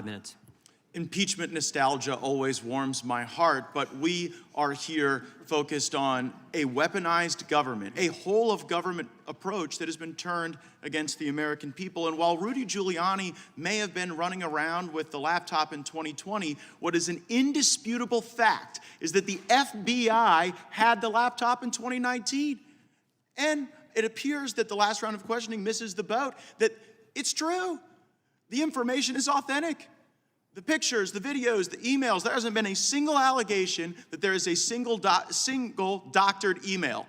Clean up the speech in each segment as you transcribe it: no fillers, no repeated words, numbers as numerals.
minutes. Impeachment nostalgia always warms my heart, but we are here focused on a weaponized government, a whole-of-government approach that has been turned against the American people. And while Rudy Giuliani may have been running around with the laptop in 2020, what is an indisputable fact is that the FBI had the laptop in 2019. And it appears that the last round of questioning misses the boat, that it's true. The information is authentic. The pictures, the videos, the emails, there hasn't been a single allegation that there is a single doctored email.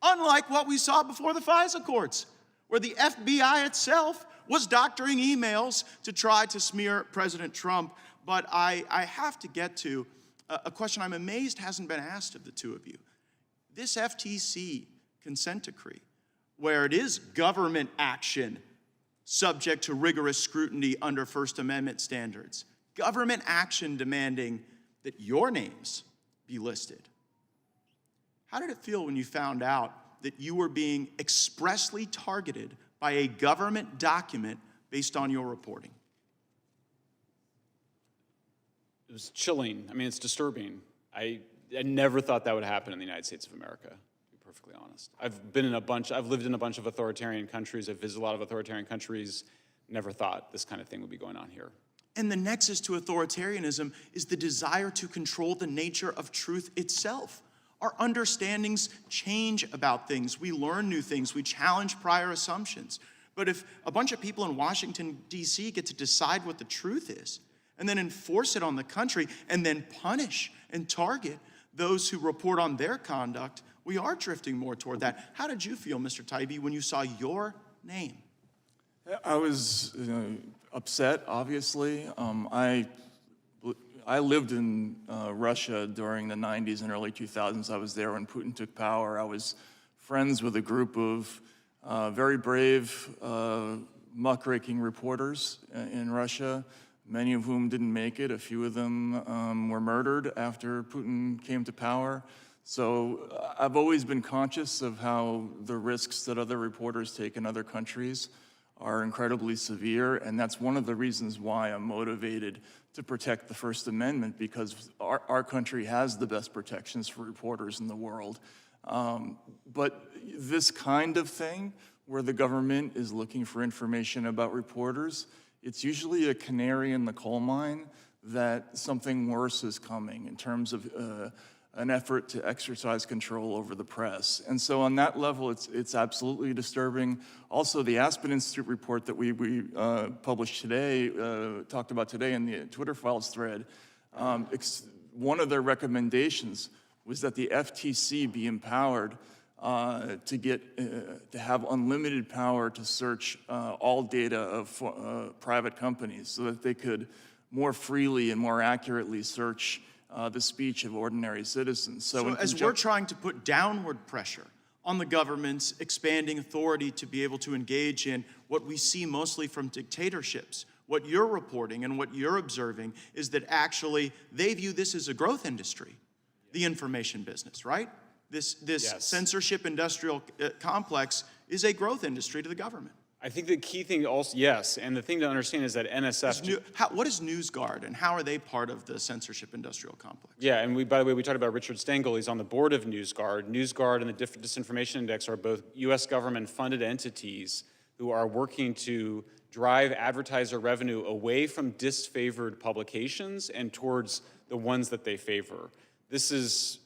Unlike what we saw before the FISA courts, where the FBI itself was doctoring emails to try to smear President Trump. But I have to get to a question I'm amazed hasn't been asked of the two of you. This FTC consent decree, where it is government action subject to rigorous scrutiny under First Amendment standards, government action demanding that your names be listed. How did it feel when you found out that you were being expressly targeted by a government document based on your reporting? It was chilling. I mean, it's disturbing. I never thought that would happen in the United States of America, to be perfectly honest. I've lived in a bunch of authoritarian countries. I've visited a lot of authoritarian countries. Never thought this kind of thing would be going on here. And the nexus to authoritarianism is the desire to control the nature of truth itself. Our understandings change about things. We learn new things. We challenge prior assumptions. But if a bunch of people in Washington, D.C. get to decide what the truth is, and then enforce it on the country, and then punish and target those who report on their conduct, we are drifting more toward that. How did you feel, Mr. Taibbi, when you saw your name? I was upset, obviously. I lived in Russia during the 90s and early 2000s. I was there when Putin took power. I was friends with a group of very brave, muckraking reporters in Russia, many of whom didn't make it. A few of them were murdered after Putin came to power. So I've always been conscious of how the risks that other reporters take in other countries are incredibly severe, and that's one of the reasons why I'm motivated to protect the First Amendment, because our country has the best protections for reporters in the world. But this kind of thing, where the government is looking for information about reporters, it's usually a canary in the coal mine that something worse is coming in terms of an effort to exercise control over the press. And so on that level, it's absolutely disturbing. Also, the Aspen Institute report that we published today, talked about today in the Twitter Files thread, one of their recommendations was that the FTC be empowered to have unlimited power to search all data of private companies so that they could more freely and more accurately search the speech of ordinary citizens. So as we're trying to put downward pressure on the government's expanding authority to be able to engage in what we see mostly from dictatorships, what you're reporting and what you're observing is that actually they view this as a growth industry, the information business, right? This yes. Censorship industrial complex is a growth industry to the government. I think the key thing also, yes, and the thing to understand is that NSF... What is NewsGuard, and how are they part of the censorship industrial complex? Yeah, and by the way, we talked about Richard Stengel. He's on the board of NewsGuard. NewsGuard and the Disinformation Index are both U.S. government-funded entities who are working to drive advertiser revenue away from disfavored publications and towards the ones that they favor. This is...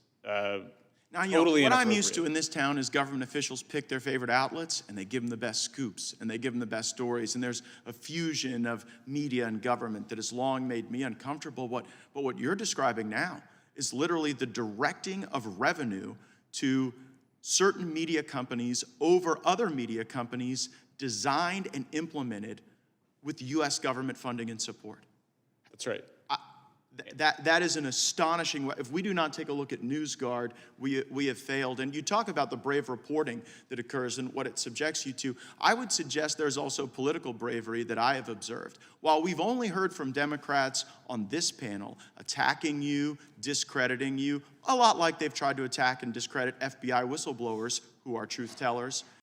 Now, you know, what I'm used to in this town is government officials pick their favorite outlets and they give them the best scoops and they give them the best stories. And there's a fusion of media and government that has long made me uncomfortable. But what you're describing now is literally the directing of revenue to certain media companies over other media companies designed and implemented with U.S. government funding and support. That's right. That is an astonishing, if we do not take a look at NewsGuard, we have failed. And you talk about the brave reporting that occurs and what it subjects you to. I would suggest there's also political bravery that I have observed. While we've only heard from Democrats on this panel attacking you, discrediting you, a lot like they've tried to attack and discredit FBI whistleblowers who are truth tellers